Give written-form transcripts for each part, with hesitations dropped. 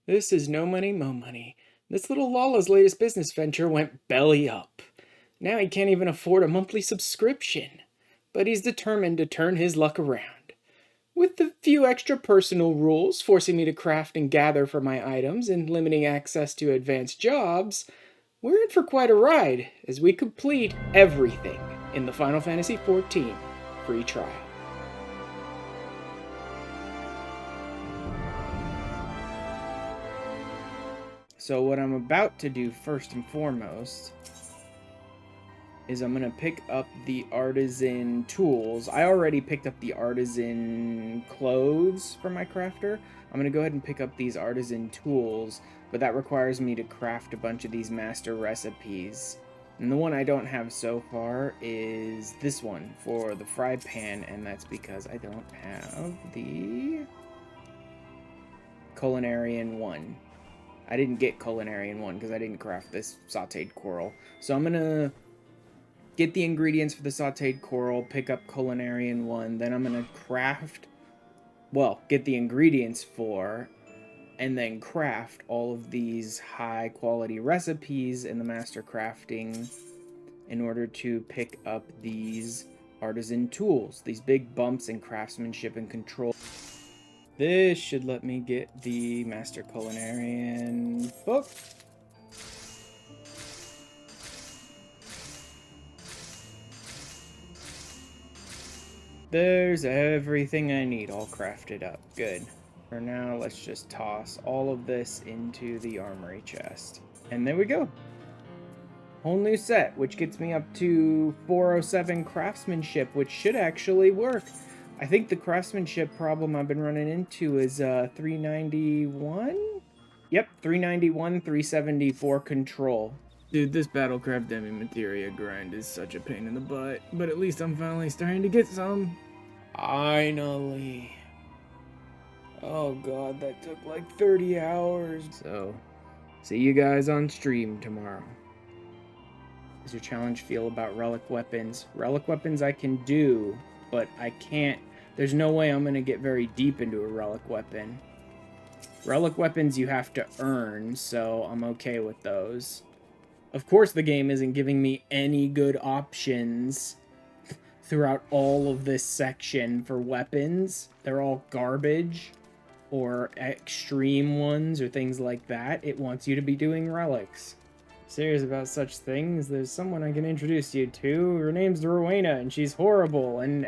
This is no money, mo money. This little Lala's latest business venture went belly up. Now he can't even afford a monthly subscription. But he's determined to turn his luck around. With the few extra personal rules forcing me to craft and gather for my items and limiting access to advanced jobs, we're in for quite a ride as we complete everything in the Final Fantasy XIV free trial. So what I'm about to do first and foremost is I'm going to pick up the artisan tools. I already picked up the artisan clothes for my crafter. I'm going to go ahead and pick up these artisan tools, but that requires me to craft a bunch of these master recipes. And the one I don't have so far is this one for the fry pan, and that's because I don't have the Culinarian 1. I didn't get Culinarian 1 because I didn't craft this sauteed coral. So I'm going to get the ingredients for the sauteed coral, pick up Culinarian 1, then I'm going to craft, well, get the ingredients for, and then craft all of these high quality recipes in the master crafting in order to pick up these artisan tools, these big bumps in craftsmanship and control. This should let me get the Master Culinarian book. There's everything I need all crafted up. Good. For now, let's just toss all of this into the armory chest. And there we go. Whole new set, which gets me up to 407 craftsmanship, which should actually work. I think the craftsmanship problem I've been running into is 391? Yep, 391, 374 control. Dude, this Battlecraft Demi-Materia grind is such a pain in the butt, but at least I'm finally starting to get some. Finally. Oh god, that took like 30 hours. So, see you guys on stream tomorrow. How's your challenge feel about relic weapons? Relic weapons I can do, but I can't. There's no way I'm going to get very deep into a relic weapon. Relic weapons you have to earn, so I'm okay with those. Of course the game isn't giving me any good options throughout all of this section for weapons. They're all garbage or extreme ones or things like that. It wants you to be doing relics. Serious about such things, there's someone I can introduce you to. Her name's Rowena, and she's horrible, and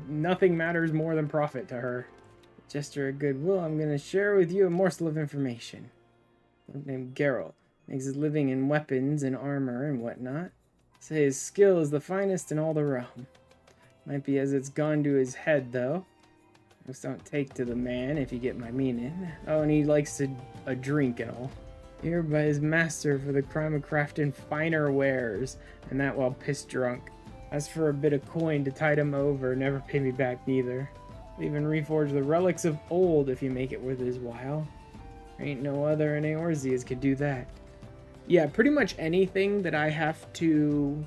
nothing matters more than profit to her. Gesture of goodwill, I'm gonna share with you a morsel of information. Named Geralt. Makes his living in weapons and armor and whatnot. Say his skill is the finest in all the realm. Might be as it's gone to his head, though. Just don't take to the man, if you get my meaning. Oh, and he likes a drink and all. Here by his master for the crime of crafting finer wares, and that while piss drunk. As for a bit of coin to tide him over, never pay me back neither. Even reforge the relics of old if you make it worth his while. There ain't no other in Eorzea as could do that. Yeah, pretty much anything that I have to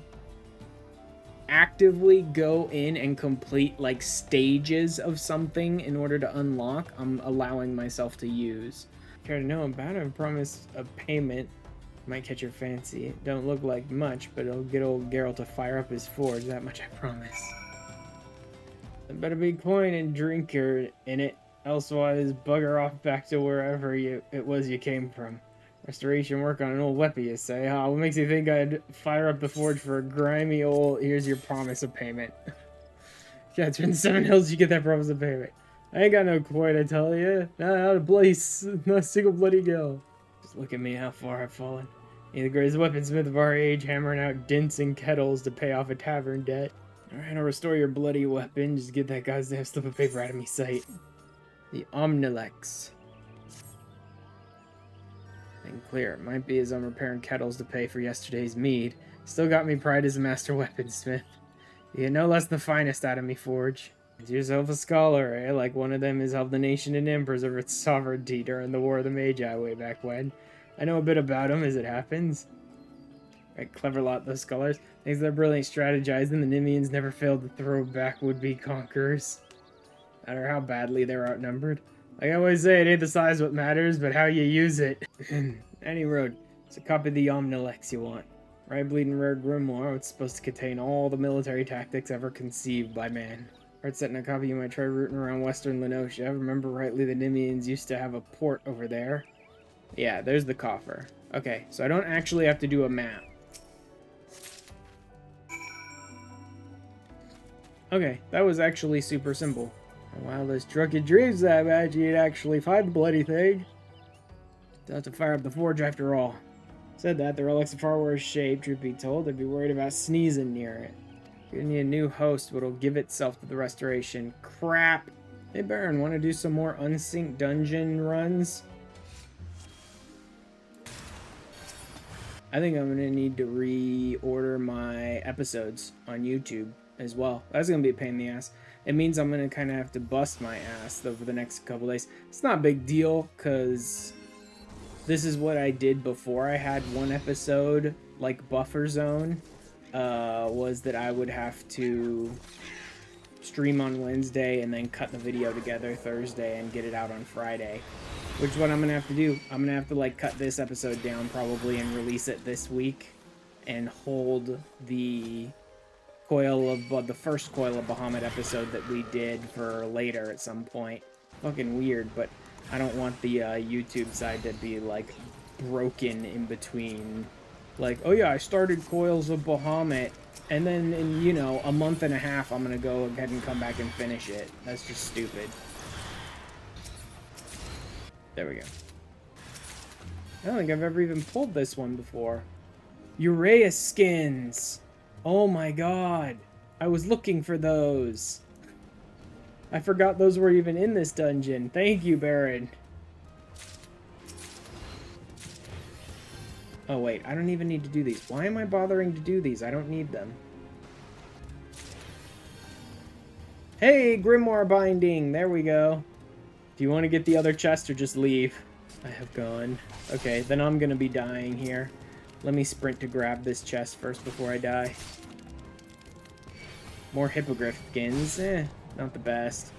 actively go in and complete like stages of something in order to unlock, I'm allowing myself to use. Care to know about it? I promise a payment. Might catch your fancy. It don't look like much, but it'll get old Geralt to fire up his forge, that much I promise. There better be coin and drinker in it, elsewise bugger off back to wherever it was you came from. Restoration work on an old weapon, you say? Huh? What makes you think I'd fire up the forge for a grimy old, here's your promise of payment? Yeah, turn the 7 hills, you get that promise of payment. I ain't got no coin, I tell you. Not a bloody, not a single bloody gill. Just look at me, how far I've fallen. Ain't the greatest weaponsmith of our age, hammering out dints and kettles to pay off a tavern debt. Alright, I'll restore your bloody weapon. Just get that goddamn slip of paper out of me sight. The Omnilex. And clear. It might be as I'm repairing kettles to pay for yesterday's mead. Still got me pride as a master weaponsmith. You get no less the finest out of me, Forge. Is yourself a scholar, eh? Like one of them has helped the nation and emperors over its sovereignty during the War of the Magi way back when. I know a bit about them as it happens. Right, clever lot, those scholars. Thanks to their brilliant strategizing, the Nimians never failed to throw back would-be conquerors. No matter how badly they're outnumbered. Like I always say, it ain't the size what matters, but how you use it. Any road. It's a copy of the Omnilex you want. Right bleeding rare grimoire, it's supposed to contain all the military tactics ever conceived by man. Art set in a copy you might try rooting around western Lenosia. Remember rightly, the Nimians used to have a port over there. Yeah, there's the coffer. Okay, so I don't actually have to do a map. Okay, that was actually super simple. Wildest drunken dreams that I imagine you'd actually find the bloody thing. Don't have to fire up the forge after all. Said that, the relic's in far worse shape, truth be told. I'd be worried about sneezing near it. Giving you a new host, but it'll give itself to the restoration. Crap! Hey Baron, want to do some more unsynced dungeon runs? I think I'm going to need to reorder my episodes on YouTube as well. That's going to be a pain in the ass. It means I'm going to kind of have to bust my ass over the next couple days. It's not a big deal, because this is what I did before I had one episode, like buffer zone, was that I would have to stream on Wednesday and then cut the video together Thursday and get it out on Friday. Which is what I'm going to have to do. I'm going to have to, like, cut this episode down probably and release it this week. And hold the the first Coil of Bahamut episode that we did for later at some point. Fucking weird, but I don't want the YouTube side to be, like, broken in between. Like, oh yeah, I started Coils of Bahamut, and then in, you know, a month and a half I'm going to go ahead and come back and finish it. That's just stupid. There we go. I don't think I've ever even pulled this one before. Urea skins! Oh my god! I was looking for those. I forgot those were even in this dungeon. Thank you, Baron. Oh wait, I don't even need to do these. Why am I bothering to do these? I don't need them. Hey, Grimoire binding! There we go. Do you want to get the other chest or just leave? I have gone. Okay, then I'm going to be dying here. Let me sprint to grab this chest first before I die. More hippogriff skins. Not the best.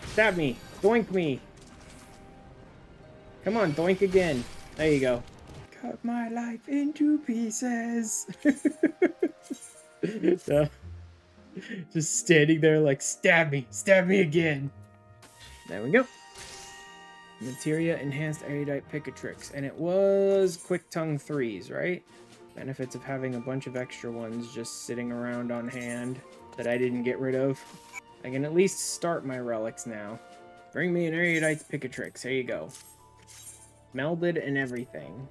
Stab me! Doink me! Come on, doink again. There you go. Cut my life into pieces. So, just standing there like, stab me again. There we go. Materia Enhanced Erudite Picatrix, and it was Quick Tongue 3s, right? Benefits of having a bunch of extra ones just sitting around on hand that I didn't get rid of. I can at least start my relics now. Bring me an Erudite Picatrix, here you go. Melded and everything.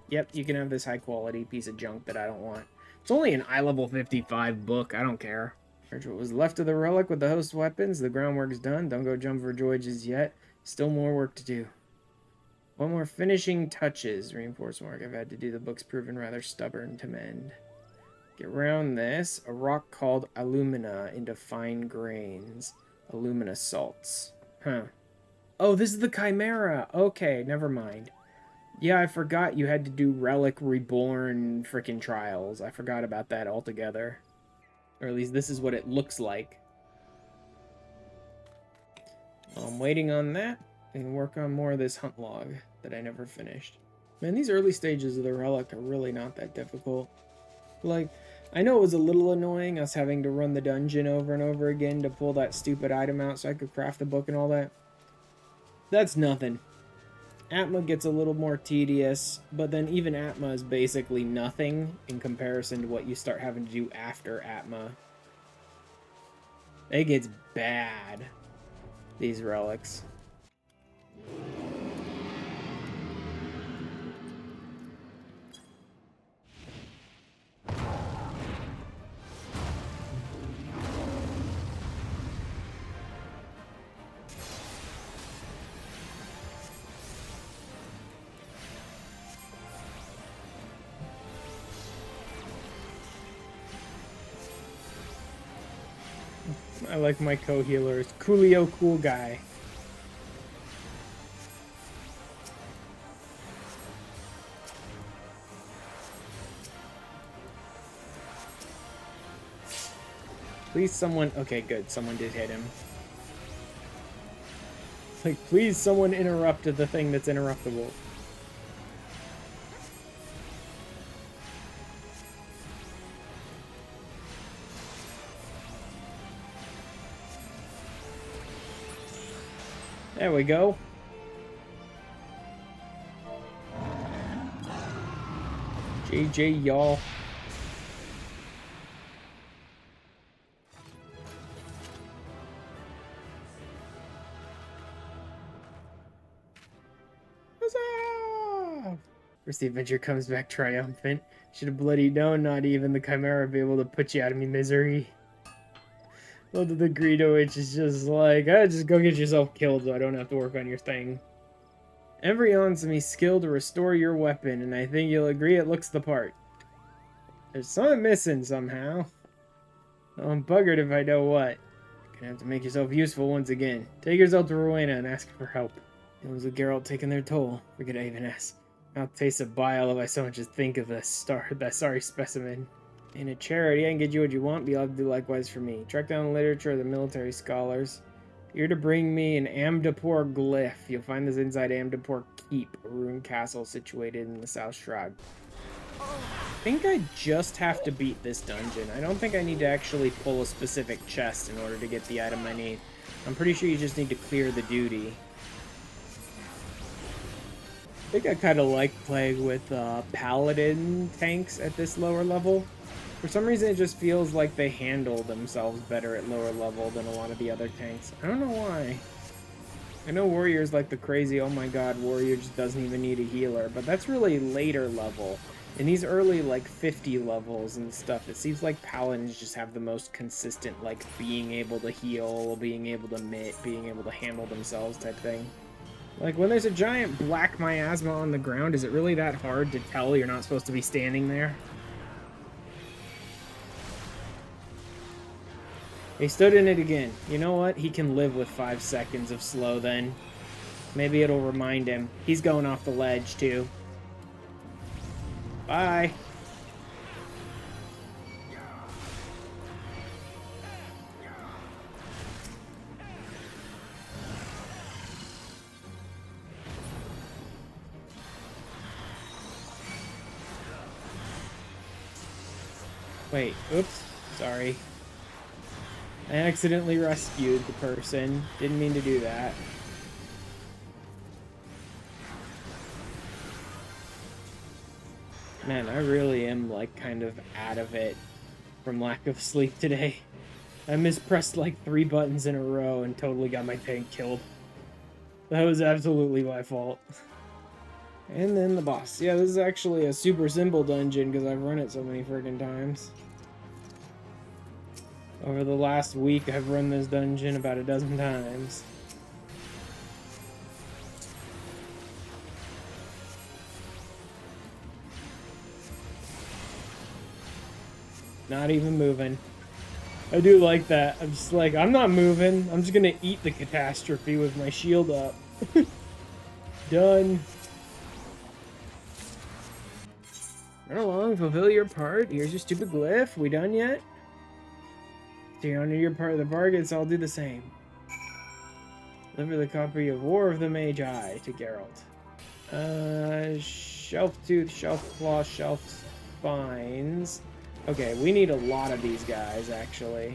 Yep, you can have this high quality piece of junk that I don't want. It's only an eye level 55 book, I don't care. Here's what was left of the relic with the host weapons. The groundwork's done, don't go jump for joy just yet. Still more work to do. One more finishing touches. Reinforced work I've had to do. The book's proven rather stubborn to mend. Get around this. A rock called alumina into fine grains. Alumina salts. Huh. Oh, this is the Chimera. Okay, never mind. Yeah, I forgot you had to do Relic Reborn frickin' trials. I forgot about that altogether. Or at least this is what it looks like. I'm waiting on that and work on more of this hunt log that I never finished. Man, these early stages of the relic are really not that difficult. Like, I know it was a little annoying us having to run the dungeon over and over again to pull that stupid item out so I could craft the book and all that. That's nothing. Atma gets a little more tedious, but then even Atma is basically nothing in comparison to what you start having to do after Atma. It gets bad. These relics. I like my co-healers. Coolio Cool Guy. Please someone... Okay, good. Someone did hit him. Like, please, someone interrupt the thing that's interruptible. There we go. JJ, y'all. Huzzah! First, the adventure comes back triumphant. Should have bloody known not even the Chimera would be able to put you out of me misery. Well, the Greedo, which is just like, just go get yourself killed so I don't have to work on your thing. Every ounce of me skill to restore your weapon, and I think you'll agree it looks the part. There's something missing somehow. I'm buggered if I know what. You're gonna have to make yourself useful once again. Take yourself to Rowena and ask for help. It was with Geralt taking their toll. Forget I even asked. Mouth tastes of bile if I so much as think of that sorry specimen. In a charity, I can get you what you want, but you'll have to do likewise for me. Track down the literature of the military scholars. You're to bring me an Amdapor glyph. You'll find this inside Amdapor Keep, a ruined castle situated in the South Shroud. I think I just have to beat this dungeon. I don't think I need to actually pull a specific chest in order to get the item I need. I'm pretty sure you just need to clear the duty. I think I kind of like playing with paladin tanks at this lower level. For some reason, it just feels like they handle themselves better at lower level than a lot of the other tanks. I don't know why. I know warrior's like the crazy, oh my god, warrior just doesn't even need a healer, but that's really later level. In these early, like, 50 levels and stuff, it seems like paladins just have the most consistent, like, being able to heal, being able to mitt, being able to handle themselves type thing. Like, when there's a giant black miasma on the ground, is it really that hard to tell you're not supposed to be standing there? He stood in it again. You know what? He can live with 5 seconds of slow then. Maybe it'll remind him. He's going off the ledge, too. Bye. Wait, oops. Sorry. I accidentally rescued the person. Didn't mean to do that. Man, I really am, like, kind of out of it from lack of sleep today. I mispressed, like, 3 buttons in a row and totally got my tank killed. That was absolutely my fault. And then the boss. Yeah, this is actually a super simple dungeon because I've run it so many friggin' times. Over the last week, I've run this dungeon about a dozen times. Not even moving. I do like that. I'm just like, I'm not moving. I'm just gonna eat the catastrophe with my shield up. Done. Run along, fulfill your part. Here's your stupid glyph. We done yet? To honor your part of the bargain, so I'll do the same. Deliver the copy of War of the Magi to Geralt. Shelf tooth, shelf claw, shelf spines. Okay, we need a lot of these guys, actually.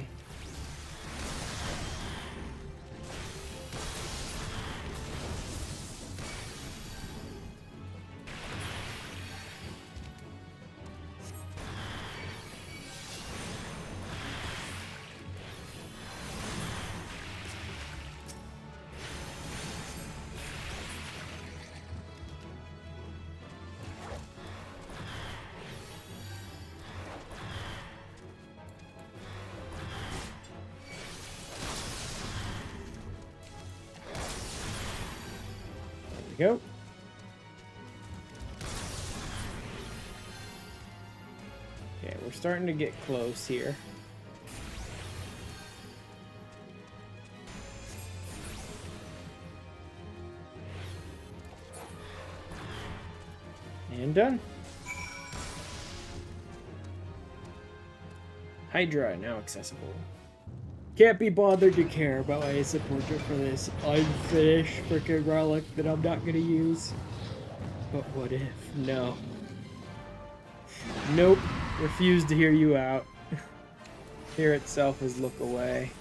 Go. Okay, we're starting to get close here. And done. Hydra now accessible. Can't be bothered to care about my instant portrait for this unfinished freaking relic that I'm not gonna use. But what if? No. Nope. Refuse to hear you out. Fear itself is look away.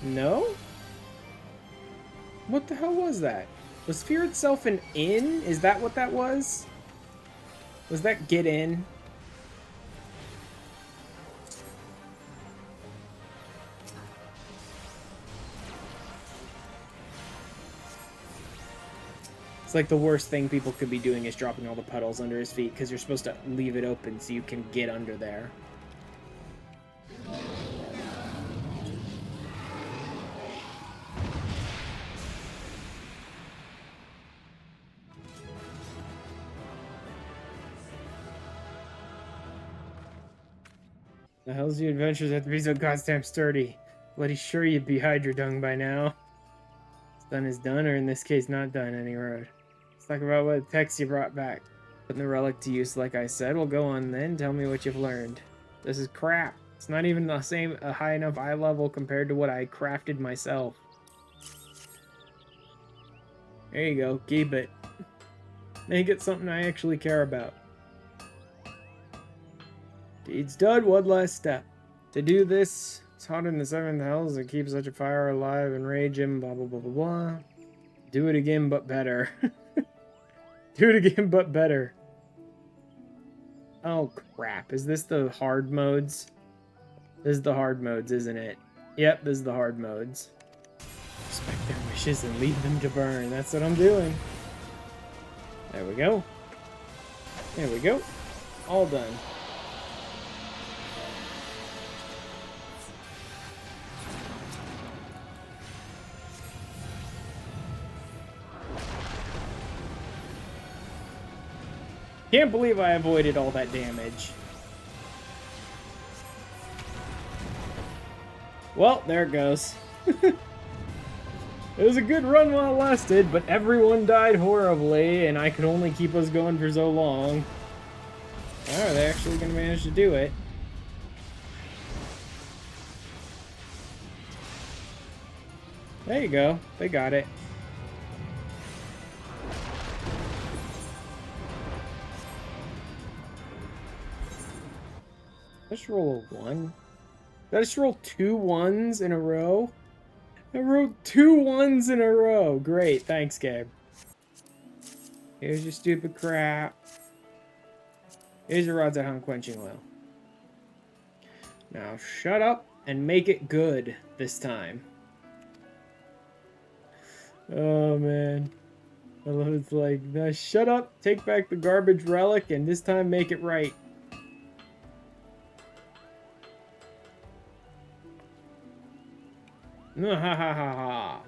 No? What the hell was that? Was fear itself an in? Is that what that was? Was that get in? It's like the worst thing people could be doing is dropping all the puddles under his feet because you're supposed to leave it open so you can get under there. The hell's your adventures have to be so goddamn sturdy? Bloody sure you'd be hydra dung by now. It's done is done, or in this case, not done any road. Let's talk about what text you brought back. Putting the relic to use, like I said. Well, go on then. Tell me what you've learned. This is crap. It's not even the same, a high enough eye level compared to what I crafted myself. There you go. Keep it. Make it something I actually care about. Deed's done, one last step. To do this, it's hot in the seventh hells to keep such a fire alive and rage him, blah blah blah blah blah. Do it again, but better. Do it again, but better. Oh crap, is this the hard modes? This is the hard modes, isn't it? Yep, this is the hard modes. Respect their wishes and leave them to burn. That's what I'm doing. There we go. There we go. All done. Can't believe I avoided all that damage. Well, there it goes. It was a good run while it lasted, but everyone died horribly, and I could only keep us going for so long. How are they actually going to manage to do it? There you go. They got it. Let's roll a 1. Did I just roll 2 1s in a row? I rolled 2 1s in a row. Great, thanks, Gabe. Here's your stupid crap. Here's your rods at unquenching oil. Now shut up and make it good this time. Oh man. I love it's like, now shut up, take back the garbage relic, and this time make it right. No, ha ha ha ha.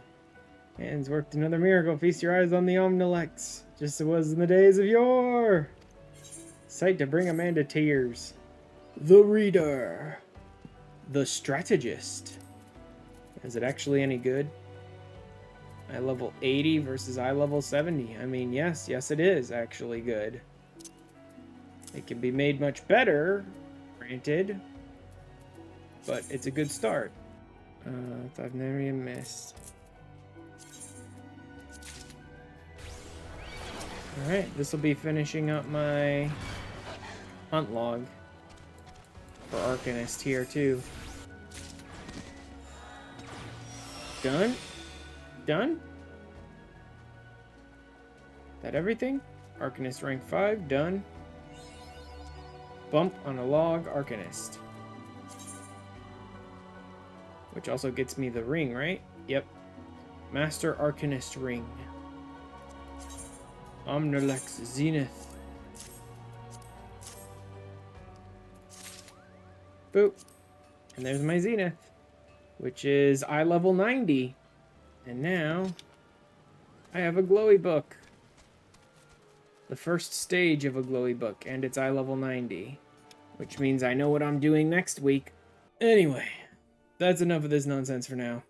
Hands worked another miracle. Feast your eyes on the Omnilex, just as it was in the days of yore. Sight to bring a man to tears. The Reader. The Strategist. Is it actually any good? Eye level 80 versus eye level 70. I mean, yes it is actually good. It can be made much better, granted, but it's a good start. I've never even missed. Alright, this will be finishing up my hunt log for Arcanist here too. Done? Done? That everything? Arcanist rank 5, done. Bump on a log, Arcanist. Which also gets me the ring, right? Yep. Master Arcanist ring. Omnilex Zenith. Boop. And there's my Zenith, which is eye level 90. And now I have a glowy book. The first stage of a glowy book, and it's eye level 90. Which means I know what I'm doing next week. Anyway, that's enough of this nonsense for now.